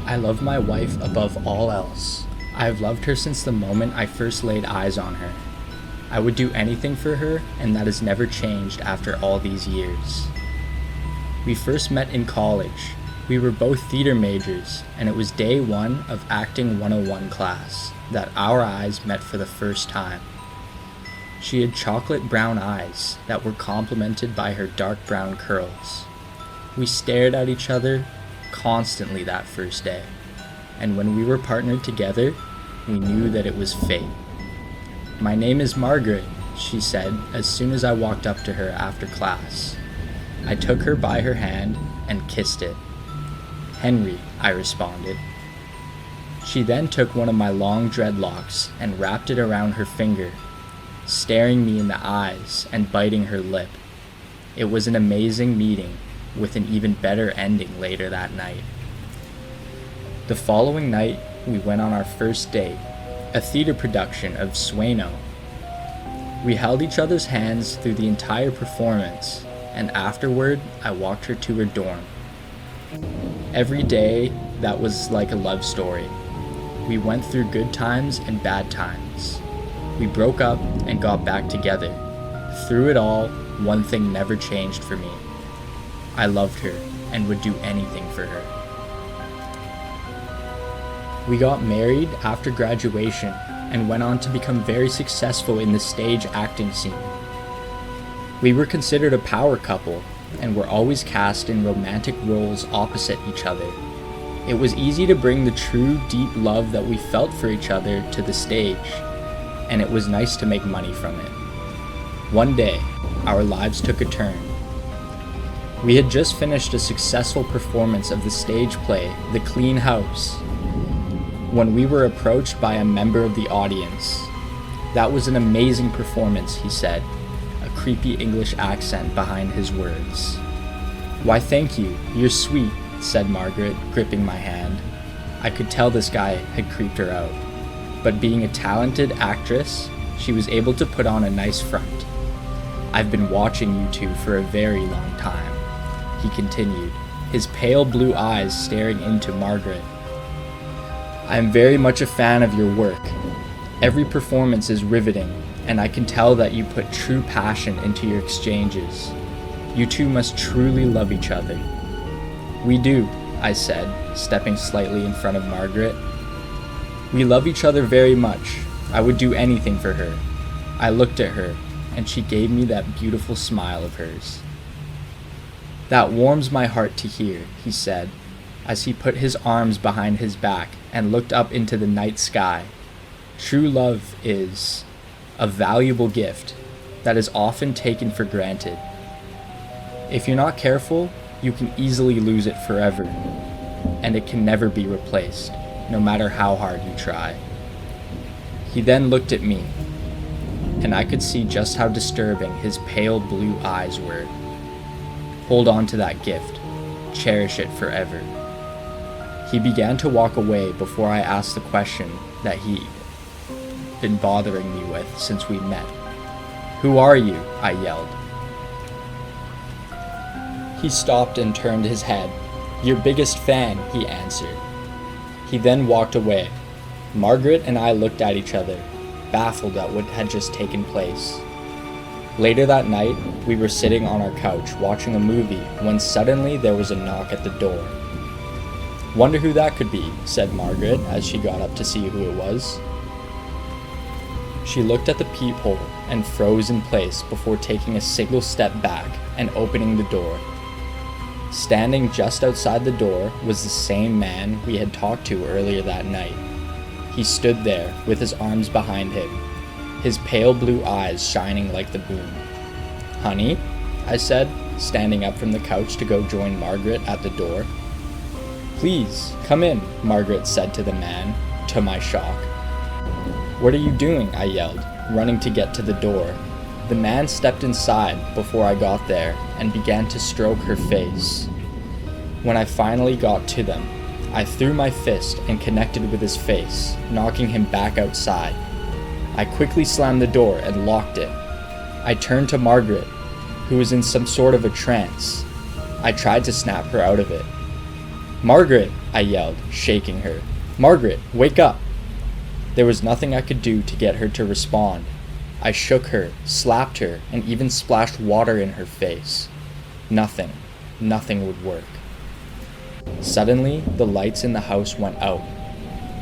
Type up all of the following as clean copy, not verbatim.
I love my wife above all else. I have loved her since the moment I first laid eyes on her. I would do anything for her, and that has never changed after all these years. We first met in college. We were both theater majors, and it was day one of Acting 101 class that our eyes met for the first time. She had chocolate brown eyes that were complemented by her dark brown curls. We stared at each other constantly that first day, and when we were partnered together, we knew that it was fate. "My name is Margaret," she said as soon as I walked up to her after class. I took her by her hand and kissed it. "Henry," I responded. She then took one of my long dreadlocks and wrapped it around her finger, staring me in the eyes and biting her lip. It was an amazing meeting, with an even better ending later that night. The following night, we went on our first date, a theater production of Sueno. We held each other's hands through the entire performance, and afterward, I walked her to her dorm. Every day, that was like a love story. We went through good times and bad times. We broke up and got back together. Through it all, one thing never changed for me. I loved her and would do anything for her. We got married after graduation and went on to become very successful in the stage acting scene. We were considered a power couple and were always cast in romantic roles opposite each other. It was easy to bring the true, deep love that we felt for each other to the stage, and it was nice to make money from it. One day, our lives took a turn. We had just finished a successful performance of the stage play, The Clean House, when we were approached by a member of the audience. "That was an amazing performance," he said, a creepy English accent behind his words. "Why, thank you, you're sweet," said Margaret, gripping my hand. I could tell this guy had creeped her out, but being a talented actress, she was able to put on a nice front. "I've been watching you two for a very long time," he continued, his pale blue eyes staring into Margaret. "I am very much a fan of your work. Every performance is riveting, and I can tell that you put true passion into your exchanges. You two must truly love each other." "We do," I said, stepping slightly in front of Margaret. "We love each other very much. I would do anything for her." I looked at her, and she gave me that beautiful smile of hers. "That warms my heart to hear," he said, as he put his arms behind his back and looked up into the night sky. "True love is a valuable gift that is often taken for granted. If you're not careful, you can easily lose it forever, and it can never be replaced, no matter how hard you try." He then looked at me, and I could see just how disturbing his pale blue eyes were. "Hold on to that gift. Cherish it forever." He began to walk away before I asked the question that he'd been bothering me with since we met. "Who are you?" I yelled. He stopped and turned his head. "Your biggest fan," he answered. He then walked away. Margaret and I looked at each other, baffled at what had just taken place. Later that night, we were sitting on our couch watching a movie when suddenly there was a knock at the door. "Wonder who that could be," said Margaret as she got up to see who it was. She looked at the peephole and froze in place before taking a single step back and opening the door. Standing just outside the door was the same man we had talked to earlier that night. He stood there with his arms behind him, his pale blue eyes shining like the moon. "Honey?" I said, standing up from the couch to go join Margaret at the door. "Please, come in," Margaret said to the man, to my shock. "What are you doing?" I yelled, running to get to the door. The man stepped inside before I got there and began to stroke her face. When I finally got to them, I threw my fist and connected with his face, knocking him back outside. I quickly slammed the door and locked it. I turned to Margaret, who was in some sort of a trance. I tried to snap her out of it. "Margaret!" I yelled, shaking her. "Margaret, wake up!" There was nothing I could do to get her to respond. I shook her, slapped her, and even splashed water in her face. Nothing would work. Suddenly, the lights in the house went out.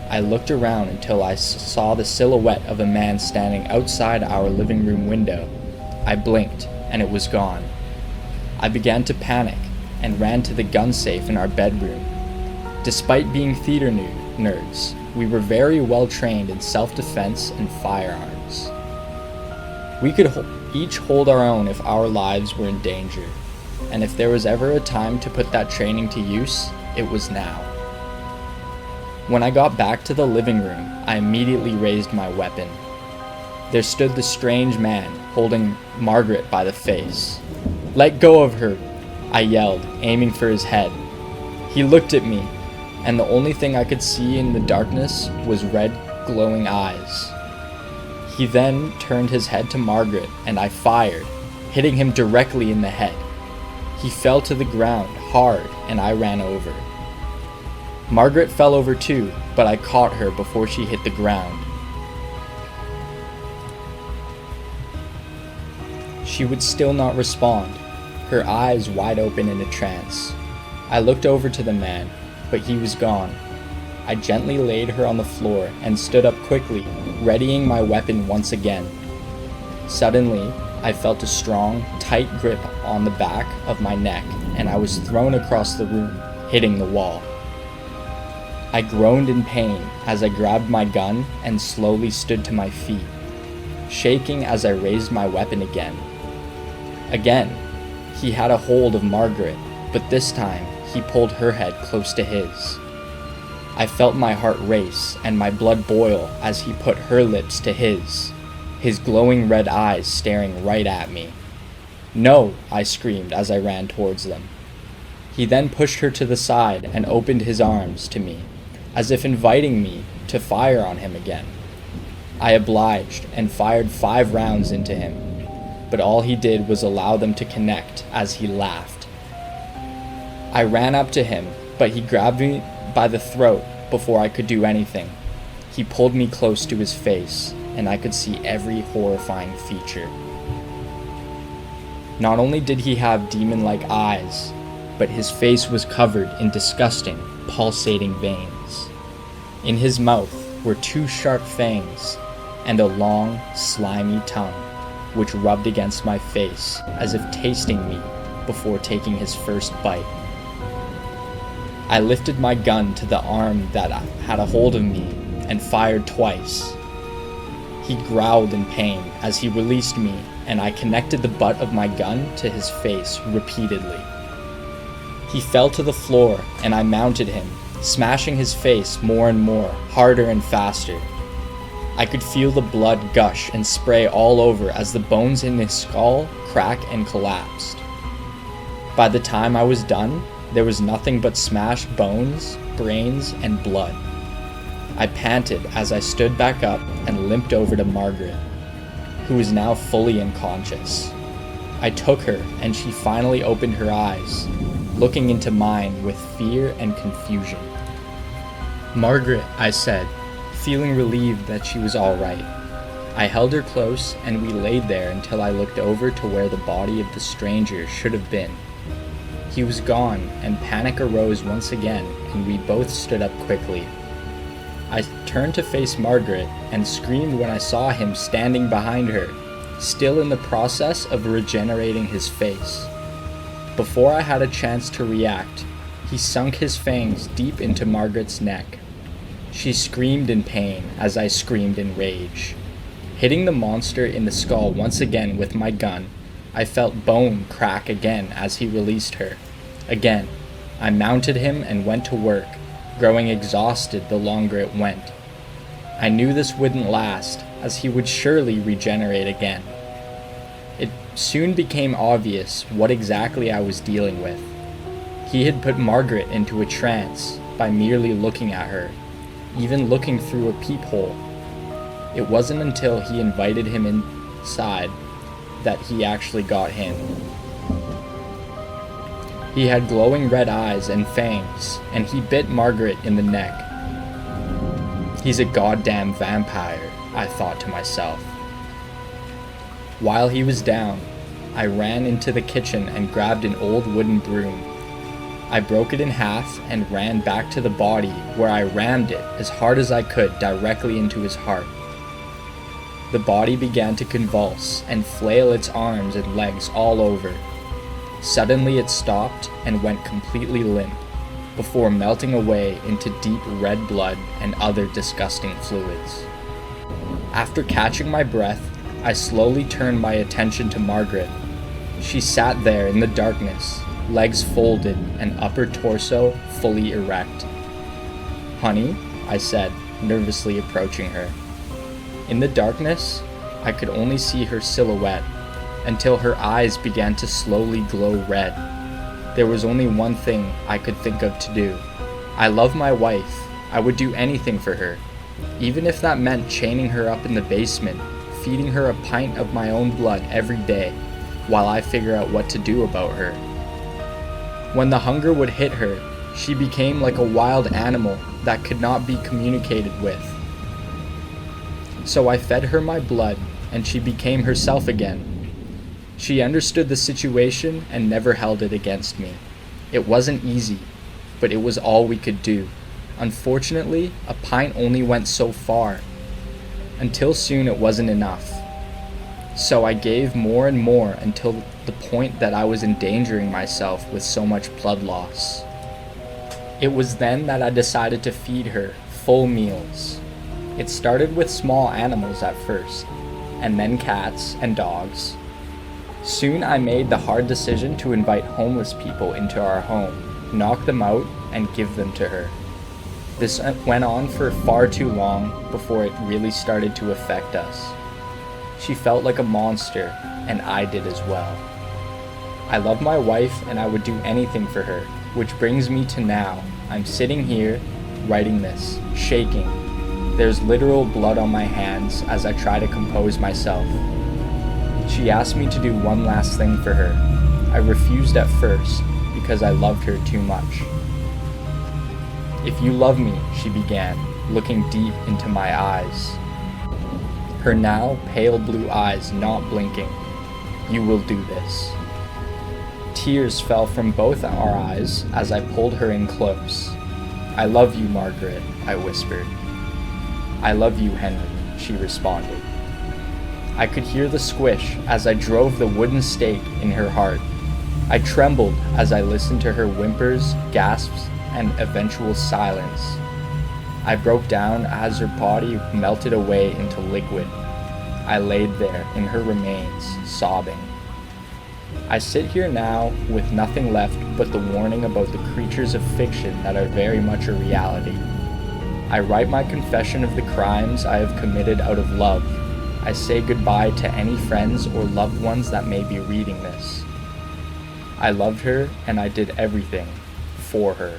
I looked around until I saw the silhouette of a man standing outside our living room window. I blinked, and it was gone. I began to panic and ran to the gun safe in our bedroom. Despite being theater nerds, we were very well trained in self-defense and firearms. We could each hold our own if our lives were in danger, and if there was ever a time to put that training to use, it was now. When I got back to the living room, I immediately raised my weapon. There stood the strange man, holding Margaret by the face. "Let go of her," I yelled, aiming for his head. He looked at me, and the only thing I could see in the darkness was red, glowing eyes. He then turned his head to Margaret, and I fired, hitting him directly in the head. He fell to the ground hard, and I ran over. Margaret fell over too, but I caught her before she hit the ground. She would still not respond, her eyes wide open in a trance. I looked over to the man, but he was gone. I gently laid her on the floor and stood up quickly, readying my weapon once again. Suddenly, I felt a strong, tight grip on the back of my neck, and I was thrown across the room, hitting the wall. I groaned in pain as I grabbed my gun and slowly stood to my feet, shaking as I raised my weapon again. Again, he had a hold of Margaret, but this time he pulled her head close to his. I felt my heart race and my blood boil as he put her lips to his glowing red eyes staring right at me. "No!" I screamed as I ran towards them. He then pushed her to the side and opened his arms to me, as if inviting me to fire on him again. I obliged and fired 5 rounds into him, but all he did was allow them to connect as he laughed. I ran up to him, but he grabbed me by the throat before I could do anything. He pulled me close to his face, and I could see every horrifying feature. Not only did he have demon-like eyes, but his face was covered in disgusting, pulsating veins. In his mouth were 2 sharp fangs and a long, slimy tongue, which rubbed against my face as if tasting me before taking his first bite. I lifted my gun to the arm that had a hold of me and fired twice. He growled in pain as he released me, and I connected the butt of my gun to his face repeatedly. He fell to the floor, and I mounted him, smashing his face more and more, harder and faster. I could feel the blood gush and spray all over as the bones in his skull cracked and collapsed. By the time I was done, there was nothing but smashed bones, brains, and blood. I panted as I stood back up and limped over to Margaret, who was now fully unconscious. I took her, and she finally opened her eyes, looking into mine with fear and confusion. "Margaret," I said, feeling relieved that she was all right. I held her close, and we laid there until I looked over to where the body of the stranger should have been. He was gone, and panic arose once again, and we both stood up quickly. I turned to face Margaret and screamed when I saw him standing behind her, still in the process of regenerating his face. Before I had a chance to react, he sunk his fangs deep into Margaret's neck. She screamed in pain as I screamed in rage. Hitting the monster in the skull once again with my gun, I felt bone crack again as he released her. Again, I mounted him and went to work, growing exhausted the longer it went. I knew this wouldn't last, as he would surely regenerate again. It soon became obvious what exactly I was dealing with. He had put Margaret into a trance by merely looking at her, even looking through a peephole. It wasn't until he invited him inside that he actually got him. He had glowing red eyes and fangs, and he bit Margaret in the neck. He's a goddamn vampire, I thought to myself. While he was down, I ran into the kitchen and grabbed an old wooden broom. I broke it in half and ran back to the body, where I rammed it as hard as I could directly into his heart. The body began to convulse and flail its arms and legs all over. Suddenly it stopped and went completely limp, before melting away into deep red blood and other disgusting fluids. After catching my breath, I slowly turned my attention to Margaret. She sat there in the darkness, legs folded and upper torso fully erect. "Honey," I said, nervously approaching her. In the darkness, I could only see her silhouette, until her eyes began to slowly glow red. There was only one thing I could think of to do. I love my wife. I would do anything for her, even if that meant chaining her up in the basement, feeding her a pint of my own blood every day, while I figure out what to do about her. When the hunger would hit her, she became like a wild animal that could not be communicated with. So I fed her my blood, and she became herself again. She understood the situation and never held it against me. It wasn't easy, but it was all we could do. Unfortunately, a pint only went so far. Until soon it wasn't enough. So I gave more and more until the point that I was endangering myself with so much blood loss. It was then that I decided to feed her full meals. It started with small animals at first, and then cats and dogs. Soon I made the hard decision to invite homeless people into our home, knock them out, and give them to her. This went on for far too long before it really started to affect us. She felt like a monster, and I did as well. I love my wife and I would do anything for her, which brings me to now. I'm sitting here, writing this, shaking. There's literal blood on my hands as I try to compose myself. She asked me to do one last thing for her. I refused at first because I loved her too much. "If you love me," she began, looking deep into my eyes. Her now pale blue eyes not blinking. "You will do this." Tears fell from both our eyes as I pulled her in close. "I love you, Margaret," I whispered. "I love you, Henry," she responded. I could hear the squish as I drove the wooden stake in her heart. I trembled as I listened to her whimpers, gasps, and eventual silence. I broke down as her body melted away into liquid. I laid there in her remains, sobbing. I sit here now with nothing left but the warning about the creatures of fiction that are very much a reality. I write my confession of the crimes I have committed out of love. I say goodbye to any friends or loved ones that may be reading this. I loved her and I did everything for her.